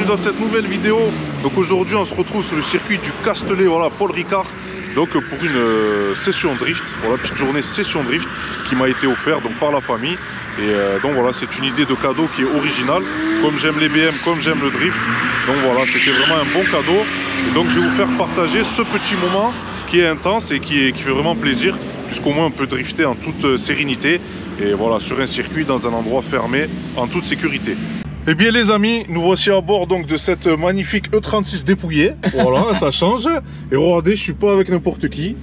dans cette nouvelle vidéo. Donc aujourd'hui on se retrouve sur le circuit du Castellet, voilà, Paul Ricard. Donc pour une session drift, voilà, petite journée session drift qui m'a été offerte donc par la famille. Et donc voilà, c'est une idée de cadeau qui est originale. Comme j'aime les BM, comme j'aime le drift. Donc voilà, c'était vraiment un bon cadeau. Et donc je vais vous faire partager ce petit moment qui est intense et qui fait vraiment plaisir. Puisqu'au moins on peut drifter en toute sérénité. Et voilà, sur un circuit, dans un endroit fermé, en toute sécurité. Eh bien les amis, nous voici à bord donc de cette magnifique E36 dépouillée. Voilà, ça change. Et regardez, je suis pas avec n'importe qui.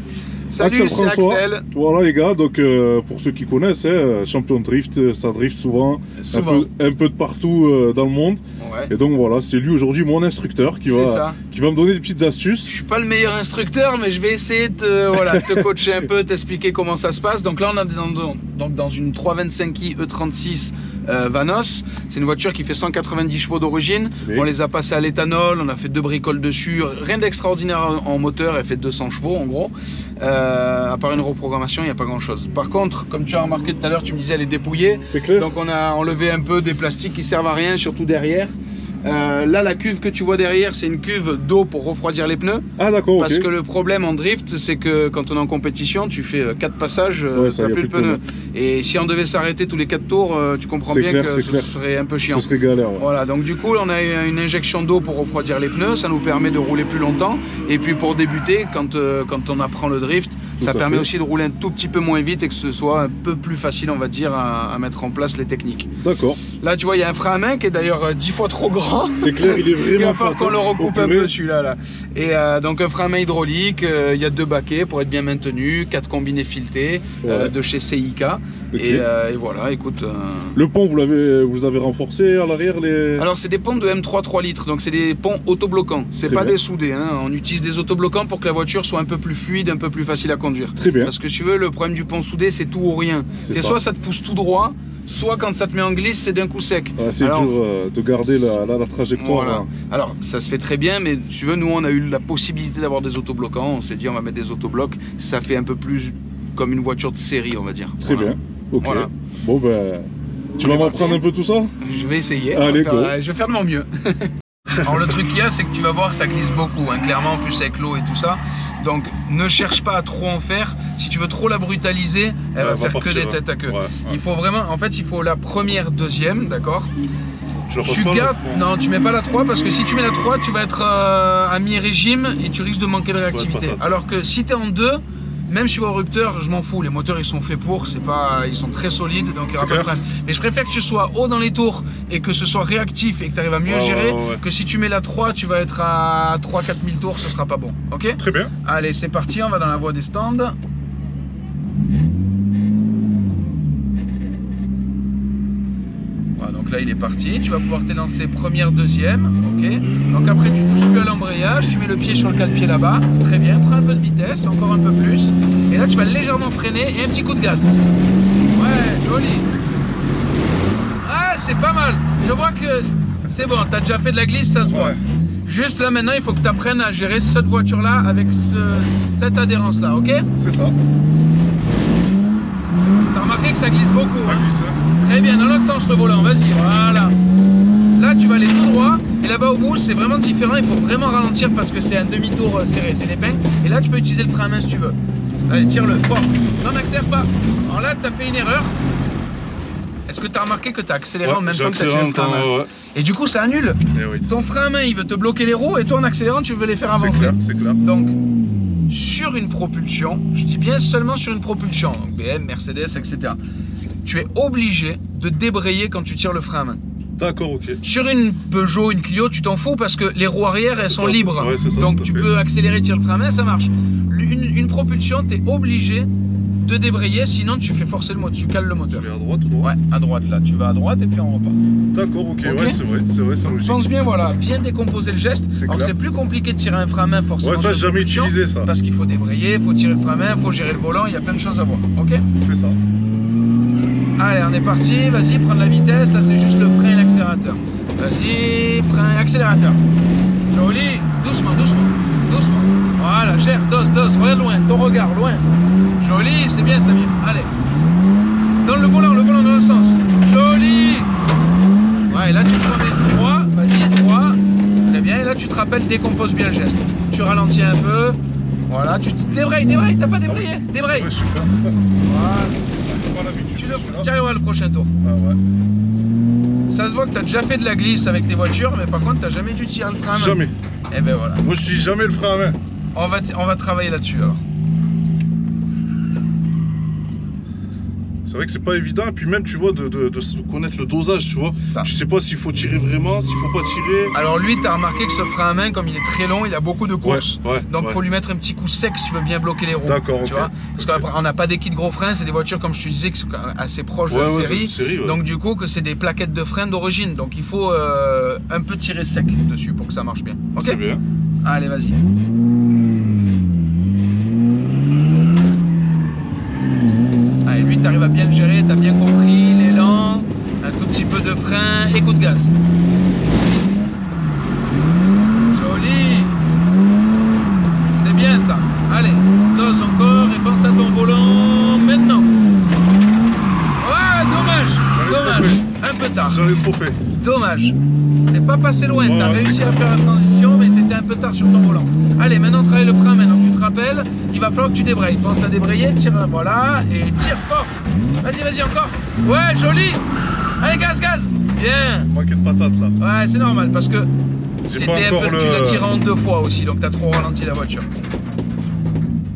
Salut, c'est Axel. Voilà les gars, donc pour ceux qui connaissent, champion de drift, ça drift souvent. Un peu de partout dans le monde. Ouais. Et donc voilà, c'est lui aujourd'hui mon instructeur qui va me donner des petites astuces. Je suis pas le meilleur instructeur, mais je vais essayer de te coacher un peu, t'expliquer comment ça se passe. Donc là on est dans une 325i E36 Vanos. C'est une voiture qui fait 190 chevaux d'origine. On les a passés à l'éthanol, on a fait 2 bricoles dessus. Rien d'extraordinaire en moteur, elle fait 200 chevaux en gros. À part une reprogrammation, il n'y a pas grand chose. Par contre, comme tu as remarqué tout à l'heure, tu me disais elle est dépouillée. C'est clair. Donc on a enlevé un peu des plastiques qui servent à rien, surtout derrière. Là, la cuve que tu vois derrière, c'est une cuve d'eau pour refroidir les pneus. Ah d'accord. Parce que le problème en drift, c'est que quand on est en compétition, tu fais 4 passages, tu n'as plus de pneus. Et si on devait s'arrêter tous les 4 tours, tu comprends bien que ce serait un peu chiant. Ce serait galère. Ouais. Voilà, donc du coup, on a une injection d'eau pour refroidir les pneus. Ça nous permet de rouler plus longtemps. Et puis pour débuter, quand on apprend le drift, ça permet aussi de rouler un tout petit peu moins vite et que ce soit un peu plus facile, on va dire, à mettre en place les techniques. D'accord. Là, tu vois, il y a un frein à main qui est d'ailleurs 10 fois trop grand. C'est clair, il est vraiment. Il va falloir qu'on le recoupe un peu celui-là. Là. Et donc un frein à main hydraulique, il y a 2 baquets pour être bien maintenu, 4 combinés filetés de chez CIK. Okay. Et voilà, écoute. Le pont, vous avez renforcé à l'arrière Alors c'est des ponts de M3 3 litres, donc c'est des ponts autobloquants. C'est pas des soudés, hein. On utilise des autobloquants pour que la voiture soit un peu plus fluide, un peu plus facile à conduire. Très bien. Parce que si tu veux, le problème du pont soudé, c'est tout ou rien. C'est soit ça te pousse tout droit, soit quand ça te met en glisse, c'est d'un coup sec. C'est dur de garder la trajectoire. Voilà. Alors ça se fait très bien, mais si tu veux, nous on a eu la possibilité d'avoir des autobloquants. On s'est dit on va mettre des autoblocs. Ça fait un peu plus comme une voiture de série, on va dire. Très bien. Ok. Voilà. Bon ben, tu vas m'apprendre un peu tout ça? Je vais essayer. Allez, je vais faire de mon mieux. Alors le truc qu'il y a, c'est que tu vas voir que ça glisse beaucoup, hein, clairement, en plus avec l'eau et tout ça. Donc ne cherche pas à trop en faire. Si tu veux trop la brutaliser, elle va faire que des têtes à queue. Il faut vraiment, en fait, il faut la première, deuxième, d'accord? Tu gardes, non, tu mets pas la 3 parce que si tu mets la 3, tu vas être à mi-régime et tu risques de manquer de réactivité. Alors que si tu es en 2, même sur un rupteur, je m'en fous, les moteurs ils sont faits pour, ils sont très solides, donc il y aura pas de problème. Mais je préfère que tu sois haut dans les tours et que ce soit réactif et que tu arrives à mieux gérer, que si tu mets la 3, tu vas être à 3-4 000 tours, ce sera pas bon, ok? Très bien. Allez, c'est parti, on va dans la voie des stands. Voilà, donc là il est parti, tu vas pouvoir t'élancer première, deuxième, ok? Donc après tu touches plus à l'embrayage, tu mets le pied sur le cale-pied là-bas, très bien, prends un peu de vitesse, encore un peu plus, et là tu vas légèrement freiner et un petit coup de gaz. Ouais, joli. Ah, c'est pas mal, je vois que c'est bon, t'as déjà fait de la glisse, ça se voit. Juste là maintenant, il faut que tu apprennes à gérer cette voiture-là avec cette adhérence-là, ok? C'est ça. T'as remarqué que ça glisse beaucoup, ça glisse, hein. Très bien, dans l'autre sens le volant, vas-y, voilà. Là tu vas aller tout droit, et là-bas au bout c'est vraiment différent, il faut vraiment ralentir parce que c'est un demi-tour serré, c'est des peignes. Et là tu peux utiliser le frein à main si tu veux. Allez, tire-le, fort. Non, n'accélère pas. Alors là tu as fait une erreur. Est-ce que tu as remarqué que tu as accéléré en même temps que tu as tiré le frein à main? Et du coup ça annule. Ton frein à main il veut te bloquer les roues, et toi en accélérant tu veux les faire avancer. C'est clair. Donc sur une propulsion, je dis bien seulement sur une propulsion, donc BM, Mercedes, etc. Tu es obligé de débrayer quand tu tires le frein à main. D'accord, ok. Sur une Peugeot, une Clio, tu t'en fous parce que les roues arrière, elles sont libres. Donc tu peux accélérer, tirer le frein à main, ça marche. Une propulsion, tu es obligé de débrayer, sinon tu fais forcer le moteur, tu cales le moteur. Tu vas à droite ou droite? Ouais, à droite là, tu vas à droite et puis on repart. D'accord, ok, ouais, c'est vrai, c'est logique. Pense bien, voilà, bien décomposer le geste. Alors c'est plus compliqué de tirer un frein à main forcément. Ouais, ça j'ai jamais utilisé ça. Parce qu'il faut débrayer, il faut tirer le frein à main, il faut gérer le volant, il y a plein de choses à voir, ok? C'est ça. Allez, on est parti, vas-y, prends de la vitesse, là c'est juste le frein et l'accélérateur. Vas-y, frein et accélérateur. Joli, doucement, doucement, doucement. Voilà, gère, dose, regarde loin, ton regard, loin. Joli, c'est bien Samir, allez. Dans le volant dans le sens. Joli. Ouais, là tu prends des droits, vas-y, droit, là, tu te rappelles, décompose bien le geste. Tu ralentis un peu. Voilà, tu débrailles, t'as pas débrayé. Débraille. Voilà. Tu arriveras le prochain tour. Ah ouais. Ça se voit que tu as déjà fait de la glisse avec tes voitures, mais par contre, tu n'as jamais dû tirer le frein à main. Jamais. Et ben voilà. Moi, je tire jamais le frein à main. On va travailler là-dessus alors. C'est vrai que c'est pas évident, et puis même tu vois de connaître le dosage, tu vois. Ça. Tu sais pas s'il faut tirer vraiment, s'il faut pas tirer. Alors lui, tu as remarqué que ce frein à main, comme il est très long, il a beaucoup de courses. Donc faut lui mettre un petit coup sec si tu veux bien bloquer les roues. D'accord, tu vois. Parce qu'on n'a pas des kits gros freins, c'est des voitures comme je te disais qui sont assez proches de la série. Donc du coup que c'est des plaquettes de frein d'origine. Donc il faut un peu tirer sec dessus pour que ça marche bien. Ok. Très bien. Allez, vas-y. Allez, lui, tu arrives à bien le gérer, tu as bien compris l'élan, un tout petit peu de frein et coup de gaz. Joli. C'est bien ça. Allez, dose encore et pense à ton volant maintenant. Ouais, dommage. Un peu tard. J'en ai trop fait. Dommage. C'est pas passé loin, tu as réussi à faire la transition, mais tu étais un peu tard sur ton volant. Allez, maintenant travaille le frein, maintenant que tu te rappelles, il va falloir que tu débrayes. Pense à débrayer, tire, voilà, et tire fort. Vas-y, encore. Ouais, joli. Allez, gaz. Bien. Manqué de patate là. Ouais, c'est normal, parce que tu l'as tiré en 2 fois aussi, donc tu as trop ralenti la voiture.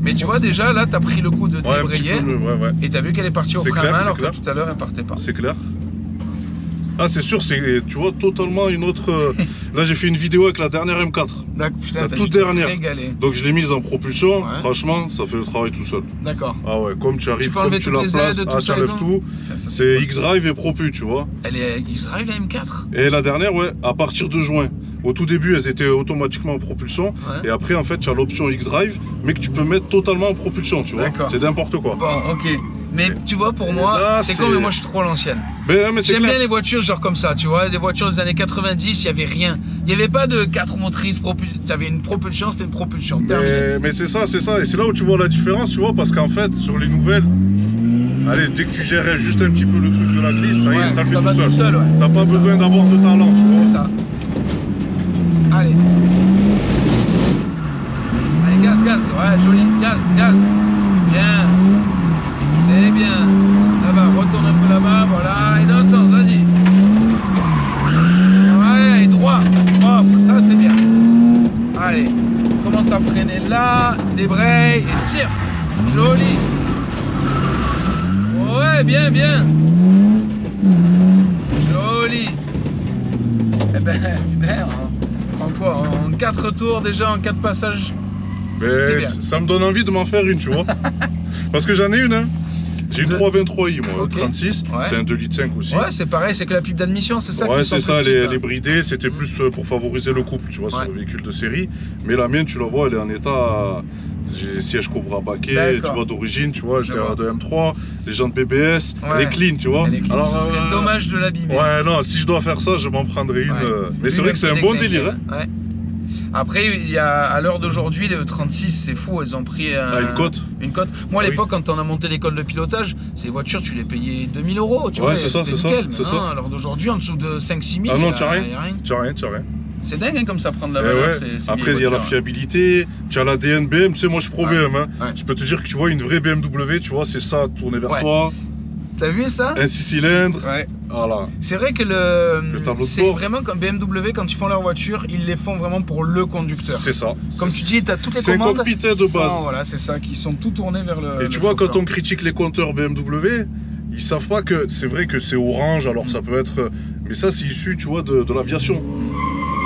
Mais tu vois, déjà, là, tu as pris le coup de débrayer, et tu as vu qu'elle est partie au frein à main, alors que tout à l'heure, elle partait pas. C'est clair. Ah, c'est sûr, c'est, tu vois, totalement une autre... Là, j'ai fait une vidéo avec la dernière M4. Putain, la toute dernière. Donc, je l'ai mise en propulsion. Franchement, ça fait le travail tout seul. D'accord. Ah ouais, comme tu arrives, comme tu la places, ça enlève tout. C'est X-Drive et Propu, tu vois. Elle est X-Drive, la M4. Et la dernière, à partir de juin. Au tout début, elles étaient automatiquement en propulsion. Et après, en fait, tu as l'option X-Drive, mais que tu peux mettre totalement en propulsion, tu vois. C'est n'importe quoi. Bon, ok. Mais tu vois, pour moi, c'est comme moi je suis trop à l'ancienne. J'aime bien les voitures genre comme ça, tu vois, des voitures des années 90, il n'y avait rien. Il n'y avait pas de 4 motrices, tu avais une propulsion, c'était une propulsion. Mais c'est ça. Et c'est là où tu vois la différence, tu vois, parce qu'en fait, sur les nouvelles, allez, dès que tu gérais juste un petit peu le truc de la glisse, ça y est, ça le fait tout seul. T'as pas besoin d'avoir de talent, tu vois. C'est ça. Allez. Allez, gaz, ouais, joli, gaz. Bien. C'est bien. Là-bas, retourne un peu là-bas, voilà. Et dans l'autre sens, vas-y. Ouais, et droit. Propre, ça c'est bien. Allez, commence à freiner là, débraye et tire. Joli. Ouais, bien. Joli. Eh ben, putain, en quoi? En 4 tours déjà, en 4 passages. Mais ça me donne envie de m'en faire une, tu vois. Parce que j'en ai une, hein. J'ai une 323i, moi, 36, c'est un 2,5 litres aussi. Ouais, c'est pareil, c'est que la pipe d'admission, c'est ça. Ouais, c'est ça, elle est bridée, c'était plus pour favoriser le couple, tu vois, sur le véhicule de série. Mais la mienne, tu la vois, elle est en état. J'ai des sièges Cobra baquets, tu vois, d'origine, tu vois, j'étais de M3, les jantes BBS, elle est clean, tu vois. Alors, ce serait dommage de l'abîmer. Ouais, non, si je dois faire ça, je m'en prendrai une. Mais c'est vrai que c'est un bon délire, hein. Après, il y a, à l'heure d'aujourd'hui, les E36, c'est fou, elles ont pris une cote. Moi, à l'époque, quand on a monté l'école de pilotage, ces voitures, tu les payais 2000 €. Tu vois, c'est ça. À l'heure d'aujourd'hui, en dessous de 5-6 000, ah non, tu n'as rien. C'est dingue, hein, comme ça prend de la valeur. Après, il y a la fiabilité, tu as la DNBM, tu sais, moi je suis pro BM. Hein. Je peux te dire que tu vois une vraie BMW, tu vois, c'est ça, tourner vers toi. T'as vu ça? Un 6 cylindres. Voilà. C'est vrai que c'est vraiment comme BMW, quand ils font leur voiture, ils les font vraiment pour le conducteur. C'est ça. Comme tu dis, tu as toutes les commandes. C'est un cockpit de base. Voilà, c'est ça, qui sont tout tournés vers le. Et tu vois, quand on critique les compteurs BMW, ils savent pas que c'est vrai que c'est orange, alors ça peut être. Mais ça, c'est issu, tu vois, de l'aviation.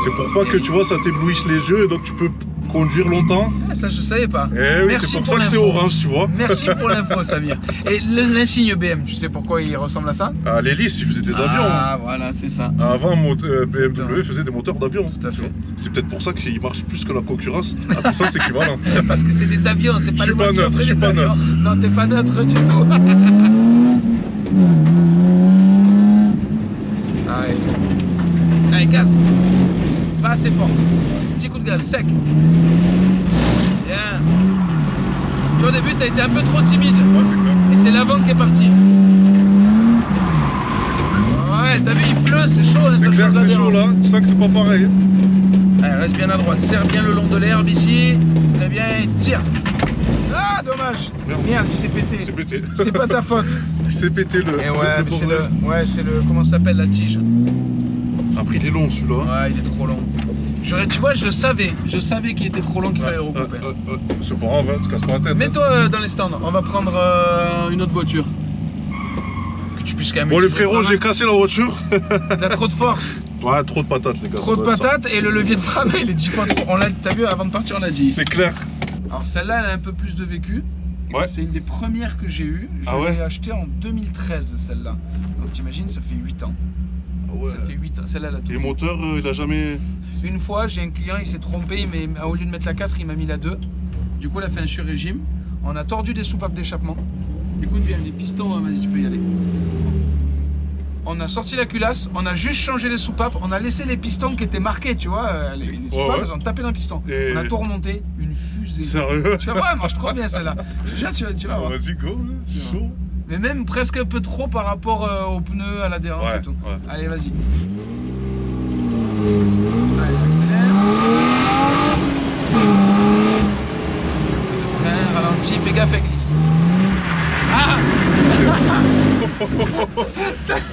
C'est pour pas que tu vois, ça t'éblouisse les yeux et donc tu peux conduire longtemps. Ah, ça je savais pas. Eh oui, c'est pour ça que c'est orange, tu vois. Merci pour l'info, Samir. Et l'insigne BM, tu sais pourquoi il ressemble à ça? Ah, l'hélice, il faisait des avions. Ah, voilà, c'est ça. Avant, BMW faisait des moteurs d'avion. Tout à fait. C'est peut-être pour ça qu'il marche plus que la concurrence. La puissance équivalente. Parce que c'est des avions, c'est pas des voitures. Je suis pas neutre. Non, t'es pas neutre du tout. Allez, gaz. Pas assez fort. Petit coup de gaz sec. Bien. Tu vois, au début, tu as été un peu trop timide. Ouais, c'est clair. Et c'est l'avant qui est parti. Ouais, t'as vu, il pleut, c'est chaud. C'est clair, c'est chaud là. Tu sens que c'est pas pareil. Allez, reste bien à droite. Serre bien le long de l'herbe ici. Très bien, tire. Ah, dommage. Merde, il s'est pété. C'est pété. C'est pas ta faute. Il s'est pété le. Et ouais, mais c'est le. Ouais, c'est le. Comment ça s'appelle, la tige? Après, il est long celui-là. Ouais, il est trop long. Tu vois, je savais qu'il était trop long, qu'il fallait le recouper. C'est pas grave, tu casses pas la tête. Mets-toi dans les stands, on va prendre une autre voiture. Que tu puisses quand même. Bon, les frérots, j'ai cassé la voiture. T'as trop de force. Ouais, trop de patates, les gars. Trop de patates et le levier de frein, il est 10 fois trop. T'as vu, avant de partir, on l'a dit. C'est clair. Alors, celle-là, elle a un peu plus de vécu. Ouais. C'est une des premières que j'ai eues. Je l'ai achetée en 2013, celle-là. Donc, t'imagines, ça fait 8 ans. Ouais. Ça fait 8 ans. Celle-là, elle a tout. Et le moteur, il a jamais. Une fois, j'ai un client, il s'est trompé, mais au lieu de mettre la 4, il m'a mis la 2. Du coup, il a fait un sur-régime. On a tordu des soupapes d'échappement. Écoute bien, les pistons, hein, vas-y, tu peux y aller. On a sorti la culasse, on a juste changé les soupapes, on a laissé les pistons qui étaient marqués, tu vois. Les soupapes, elles ont tapé dans le piston. Et... on a tout remonté, une fusée. Sérieux? Tu vas voir, elle marche trop bien celle-là. Tu vas voir. Vas-y, go, c'est chaud. Mais même presque un peu trop par rapport aux pneus, à l'adhérence et tout. Ouais. Allez, vas-y. Allez, accélère. Frein, ralenti, fais gaffe, elle glisse. Ah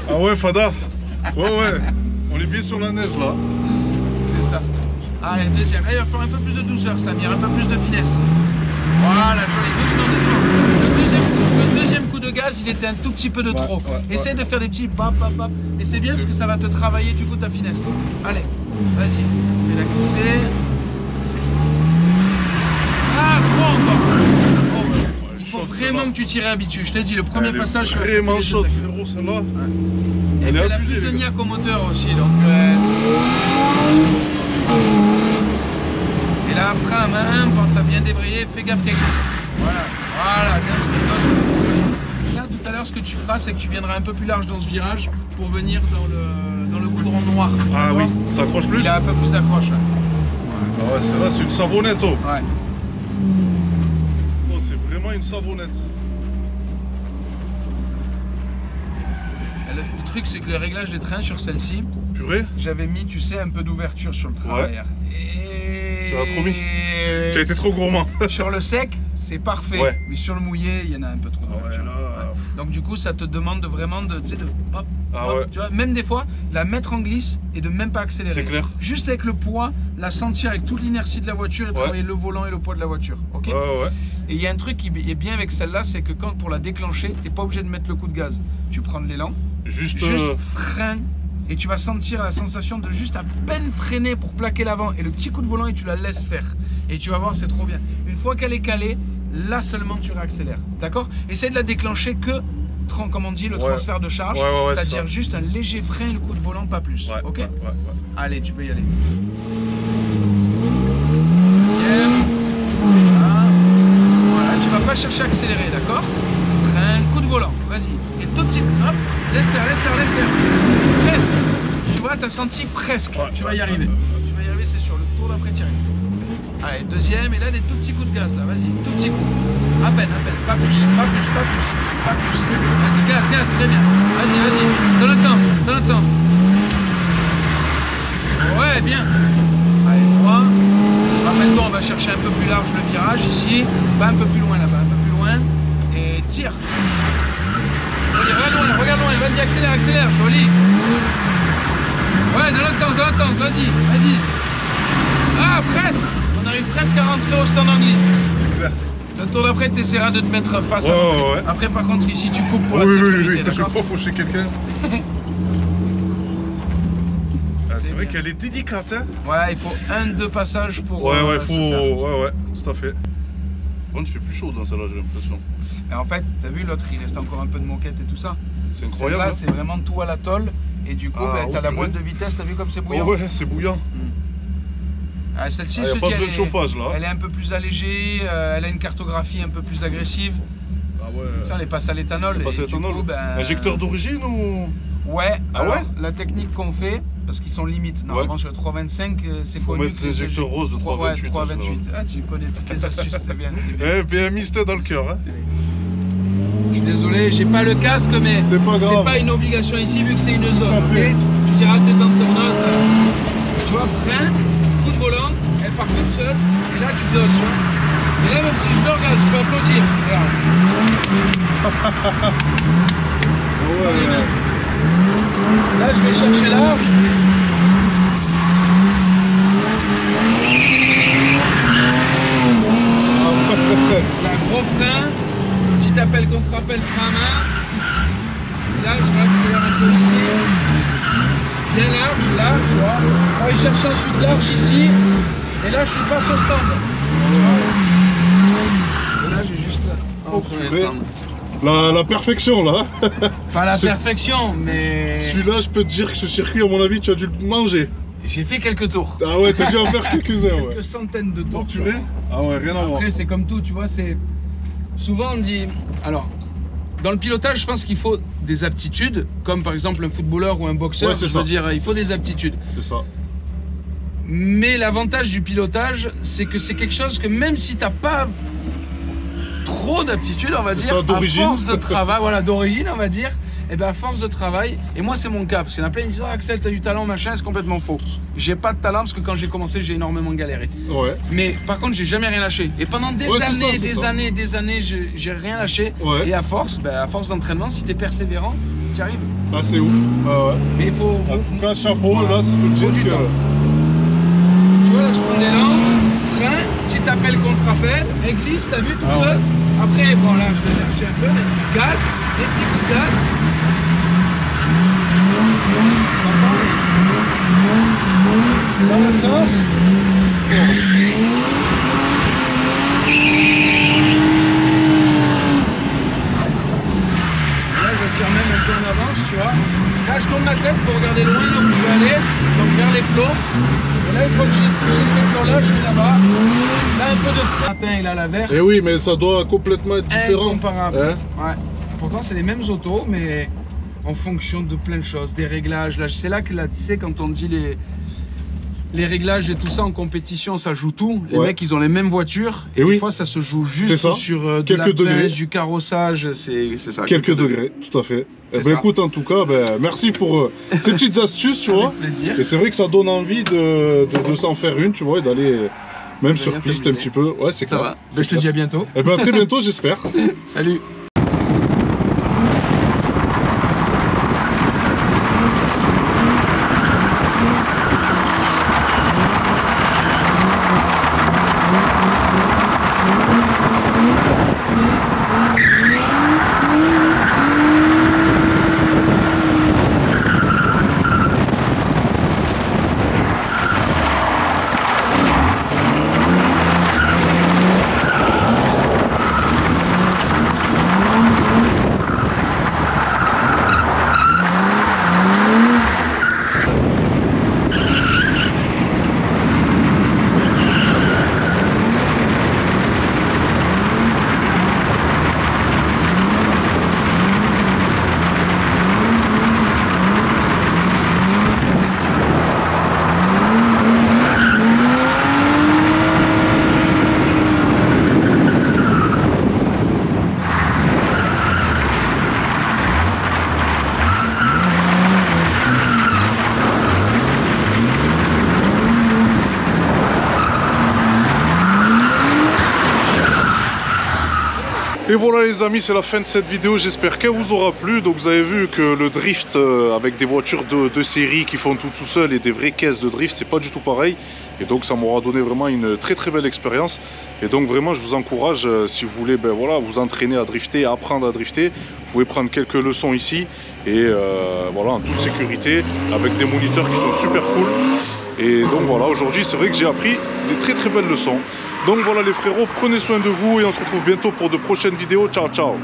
ah ouais, Fada. Ouais. On est bien sur la neige là. C'est ça. Allez, deuxième. Là, il va faire un peu plus de douceur, Samir, un peu plus de finesse. Voilà, joli. Doucement. Le deuxième coup de gaz, il était un tout petit peu de trop. Essaye de faire des petits bap. Et c'est bien parce que ça va te travailler du coup ta finesse. Allez, vas-y. Fais-la glisser. Ah, trop encore. Il faut vraiment que tu t'y réhabitues. Je t'ai dit, le premier passage, je vais vraiment chaud, frérot, celle-là. Et puis elle a plus de niaque au moteur aussi, donc. Et là, frein à main, pense à bien débrayer, fais gaffe qu'elle glisse. Voilà, bien joué. Là, tout à l'heure, ce que tu feras, c'est que tu viendras un peu plus large dans ce virage pour venir dans le goudron noir. Ah oui, ça accroche plus. Il a un peu plus d'accroche. Ah ouais, celle-là, c'est une savonnette. Oh. Ouais. Oh, c'est vraiment une savonnette. Le truc, c'est que le réglage des trains sur celle-ci, j'avais mis, tu sais, un peu d'ouverture sur le train arrière. Et... Tu l'as trop mis. Tu as été trop gourmand. Sur le sec, c'est parfait. Mais sur le mouillé, il y en a un peu trop d'ouverture. Donc du coup, ça te demande vraiment de, tu sais, de hop, tu vois, même des fois, la mettre en glisse et de même pas accélérer. C'est clair. Juste avec le poids, la sentir avec toute l'inertie de la voiture et travailler le volant et le poids de la voiture. Ok. Et il y a un truc qui est bien avec celle-là, c'est que quand pour la déclencher, t'es pas obligé de mettre le coup de gaz. Tu prends de l'élan, juste frein. Et tu vas sentir la sensation de juste à peine freiner pour plaquer l'avant et le petit coup de volant et tu la laisses faire. Et tu vas voir, c'est trop bien. Une fois qu'elle est calée, là seulement tu réaccélères. D'accord? Essaye de la déclencher que, comme on dit, le transfert de charge. C'est-à-dire juste un léger frein et le coup de volant, pas plus. Ok? Allez, tu peux y aller. Deuxième. Voilà, tu vas pas chercher à accélérer, d'accord? Frein, coup de volant, vas-y. Et tout petit, hop, laisse faire. Presque. Tu vois, t'as senti presque. Tu vas y arriver. Tu vas y arriver, c'est sur le tour d'après tiré. Allez, deuxième, et là, des tout petits coups de gaz, là, vas-y, tout petit coup. À peine, pas plus. Vas-y, gaz, très bien. Vas-y, dans l'autre sens. Ouais, bien. Allez, droit. Maintenant, on va chercher un peu plus large le virage, ici. Pas un peu plus loin, là-bas, un peu plus loin. Et tire. Regarde loin, vas-y, accélère, joli. Ouais, dans l'autre sens, vas-y. Ah, presque. On arrive presque à rentrer au stand en glisse. Le tour d'après, tu essaieras de te mettre face à l'entrée. Après, par contre, ici, tu coupes pour la sécurité, d'accord? Je vais pas faucher quelqu'un. C'est vrai qu'elle est délicate, hein? Ouais, il faut 1-2 passages pour... Ouais, tout à fait. Bon, il fait plus chaud dans celle-là, j'ai l'impression. Et en fait, t'as vu, l'autre, il reste encore un peu de moquette et tout ça. C'est incroyable. Là, c'est vraiment tout à la tôle. Et du coup, t'as la boîte de vitesse, t'as vu comme c'est bouillant? Ouais, c'est bouillant. Celle-ci, pas besoin de chauffage, là. Elle est un peu plus allégée, elle a une cartographie un peu plus agressive. Ah ouais. Ça, elle est passée à l'éthanol. Injecteur d'origine ou... Ouais, alors la technique qu'on fait, parce qu'ils sont limites, normalement sur le 325, c'est connu. Faut mettre l'injecteur rose de 328. 328. Ah, tu connais toutes les astuces, c'est bien. PMI, c'était dans le cœur. Hein. Je suis désolé, j'ai pas le casque, mais c'est pas une obligation ici vu que c'est une zone. Okay, tu diras à tes internautes, tu vois, frein, coup de volant. Et là, tu dodges. Et là, même si je dors, regarde, je peux applaudir. Regarde. Sans les mains. Là, je vais chercher large. Là, gros frein. Petit appel contre appel, frein à main. Et là, je réaccélère un peu ici. Bien large, là, tu vois. On va chercher ensuite large ici. Et là, je suis face au stand. Et là, j'ai juste un premier stand. La perfection là. Pas la perfection, mais... Celui-là, je peux te dire que ce circuit, à mon avis, tu as dû le manger. J'ai fait quelques tours. Ah ouais, tu as dû en faire quelques-uns, ouais. Quelques centaines de tours. Tu vois. Ah ouais, rien à voir. Après, c'est comme tout, tu vois, c'est... Souvent, on dit... Alors, dans le pilotage, je pense qu'il faut des aptitudes, comme par exemple un footballeur ou un boxeur. Ouais, je veux dire, il faut des aptitudes. C'est ça. Mais l'avantage du pilotage, c'est que c'est quelque chose que même si tu n'as pas trop d'aptitude, on va dire, à force de travail, voilà, d'origine, on va dire, et bien à force de travail, et moi c'est mon cas, parce qu'il y en a plein qui me disent oh, Axel, t'as du talent, machin, c'est complètement faux. J'ai pas de talent parce que quand j'ai commencé, j'ai énormément galéré. Ouais. Mais par contre, j'ai jamais rien lâché. Et pendant des années, j'ai rien lâché. Ouais. Et à force d'entraînement, si t'es persévérant, tu arrives. Ah, c'est ouf. Ah ouais. Mais il faut. En tout cas, chapeau, voilà. Là, c'est pour du temps. Tu vois, là, je prends l'élan, frein, petit appel contre appel, et glisse, t'as vu, tout seul. Ouais. Après, bon, là, je vais chercher un peu, mais gaz, des petits coups de gaz. Dans le sens. Là, je tire même un peu en avance, tu vois. Là, je tourne la tête pour regarder loin là où je vais aller, donc vers les plots. Et là, une fois que j'ai touché ces plots-là, je vais là-bas. Là, un peu de frein. Il a la verte. Et oui, mais ça doit complètement être différent. Incomparable. Hein? Ouais. Pourtant, c'est les mêmes autos, mais en fonction de plein de choses, des réglages. Là, c'est là que là, tu sais, quand on dit les réglages et tout ça en compétition, ça joue tout. Les mecs, ils ont les mêmes voitures. Et des fois, ça se joue juste sur de la pince, du carrossage. C'est ça. Quelques degrés, tout à fait. Eh ben, écoute, en tout cas, merci pour ces petites astuces, tu vois. Plaisir. Et c'est vrai que ça donne envie de s'en faire une, tu vois, et d'aller même sur piste un petit peu. Ouais, c'est clair. Ça va. Ben, je te dis à bientôt. Et ben, à très bientôt, j'espère. Salut. Et voilà les amis, c'est la fin de cette vidéo, j'espère qu'elle vous aura plu. Donc vous avez vu que le drift avec des voitures de série qui font tout seul et des vraies caisses de drift, c'est pas du tout pareil. Et donc ça m'aura donné vraiment une très belle expérience. Et donc vraiment je vous encourage, si vous voulez voilà, vous entraîner à drifter, à apprendre à drifter, vous pouvez prendre quelques leçons ici. Et voilà, en toute sécurité, avec des moniteurs qui sont super cool. Et donc voilà, aujourd'hui c'est vrai que j'ai appris des très belles leçons. Donc voilà les frérots, prenez soin de vous et on se retrouve bientôt pour de prochaines vidéos. Ciao ciao.